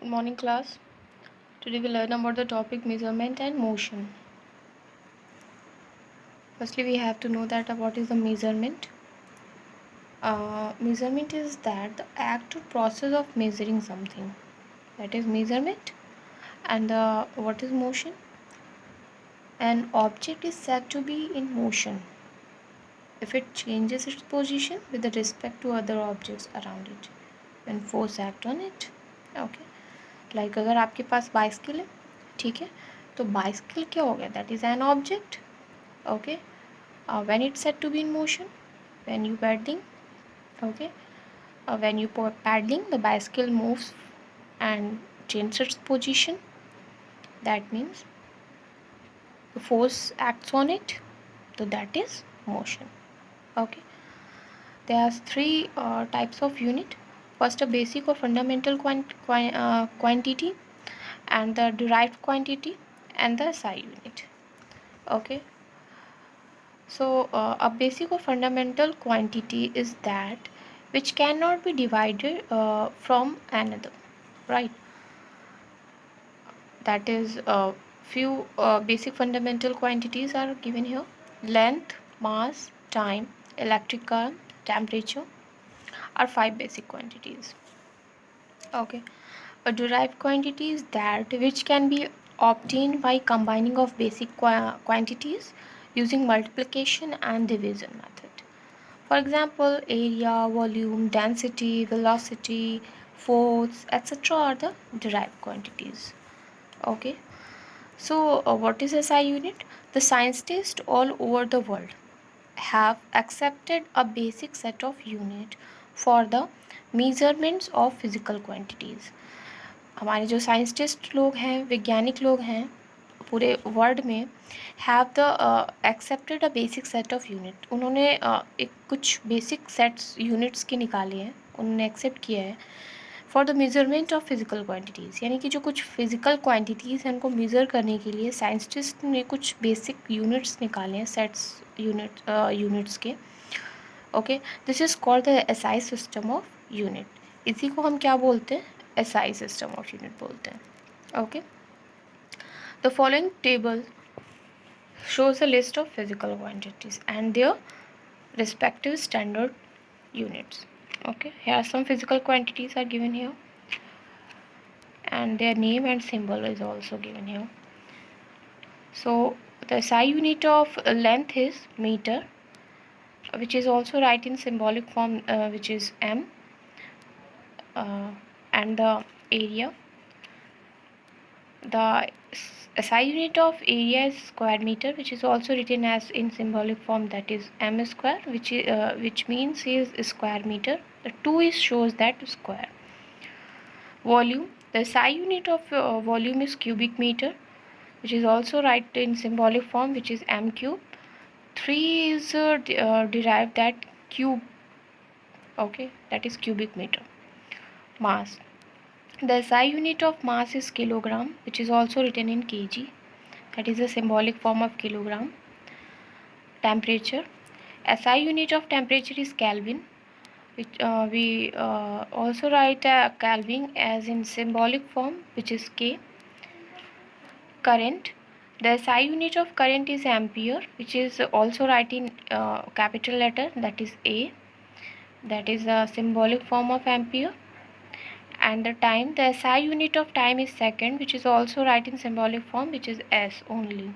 Good morning, class. Today we learn about the topic measurement and motion. Firstly, we have to know that what is the measurement. Measurement is that the act or process of measuring something. That is measurement. And what is motion? An object is said to be in motion if it changes its position with respect to other objects around it when force act on it. Okay. Like अगर आपके पास bicycle है, ठीक है, तो bicycle क्या हो गया? That is an object. Okay. When it's said to be in motion, when you paddling, okay, when you paddling, the bicycle moves and changes its position. That means the force acts on it, so that is motion. Okay. There are three types of unit. First, a basic or fundamental quantity, and the derived quantity, and the SI unit. Okay. So a basic or fundamental quantity is that which cannot be divided from another, right? That is few basic fundamental quantities are given here: length, mass, time, electric current, temperature are five basic quantities. Okay. A derived quantity is that which can be obtained by combining of basic quantities using multiplication and division method. For example, area, volume, density, velocity, force, etc. are the derived quantities. Okay. So, what is SI unit? The scientists all over the world have accepted a basic set of unit for the measurements of physical quantities. हमारे जो scientist लोग हैं, वैज्ञानिक लोग हैं पूरे world में, have the accepted a basic set of unit. उन्होंने एक कुछ बेसिक सेट्स यूनिट्स के निकाले हैं, उन्होंने एक्सेप्ट किया है for the measurement of physical quantities. यानी कि जो कुछ फिजिकल क्वांटिटीज़ हैं उनको मेज़र करने के लिए साइंटिस्ट ने कुछ बेसिक यूनिट्स निकाले हैं, सेट्स यूनिट्स के. Okay. This is called the SI system of unit. इसी को हम क्या बोलते हैं? SI system of unit बोलते हैं. Okay. The following table shows a list of physical quantities and their respective standard units. Okay. Here some physical quantities are given here, and their name and symbol is also given here. So the SI unit of length is meter, which is also written in symbolic form, which is m, and the area. The SI unit of area is square meter, which is also written as in symbolic form, that is m square, which means is square meter. The 2 is shows that square. Volume. The SI unit of volume is cubic meter, which is also written in symbolic form, which is m cube. 3 is derived that cube. Okay, that is cubic meter. Mass. The SI unit of mass is kilogram, which is also written in kg. That is a symbolic form of kilogram. Temperature. SI unit of temperature is Kelvin, which we also write Kelvin as in symbolic form, which is K. Current. The SI unit of current is ampere, which is also written in capital letter, that is A. That is a symbolic form of ampere. And the time, the SI unit of time is second, which is also written in symbolic form, which is S only.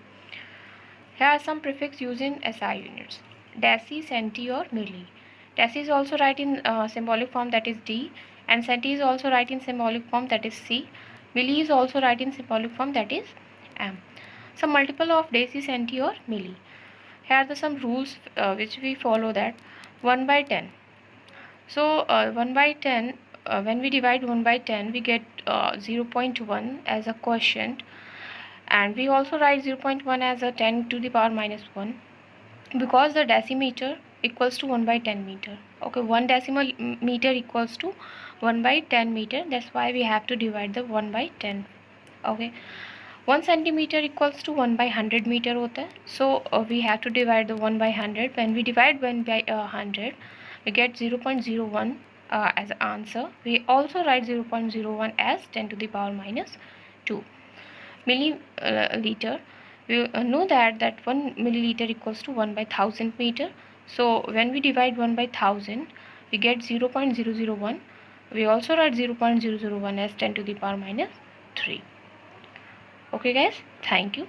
Here are some prefix used in SI units: deci, centi or milli. Deci is also written in symbolic form, that is D, and centi is also written in symbolic form, that is C. Milli is also written in symbolic form, that is M. Some multiple of deci, centi or milli. Here are some rules which we follow, that 1 by 10. So 1 by 10, when we divide 1 by 10, we get 0.1 as a quotient, and we also write 0.1 as a 10 to the power minus 1, because the decimeter equals to 1 by 10 meter. Okay, 1 decimal meter equals to 1 by 10 meter. That's why we have to divide the 1 by 10. Okay, 1 centimeter equals to 1 by 100 meter होता है. So we have to divide the 1 by 100. When we divide 1 by 100, we get 0.01 as answer. We also write 0.01 as 10 to the power minus 2 milliliter. We know that 1 milliliter equals to 1 by 1000 meter. So when we divide 1 by 1000, we get 0.001. We also write 0.001 as 10 to the power minus 3. Okay guys, thank you.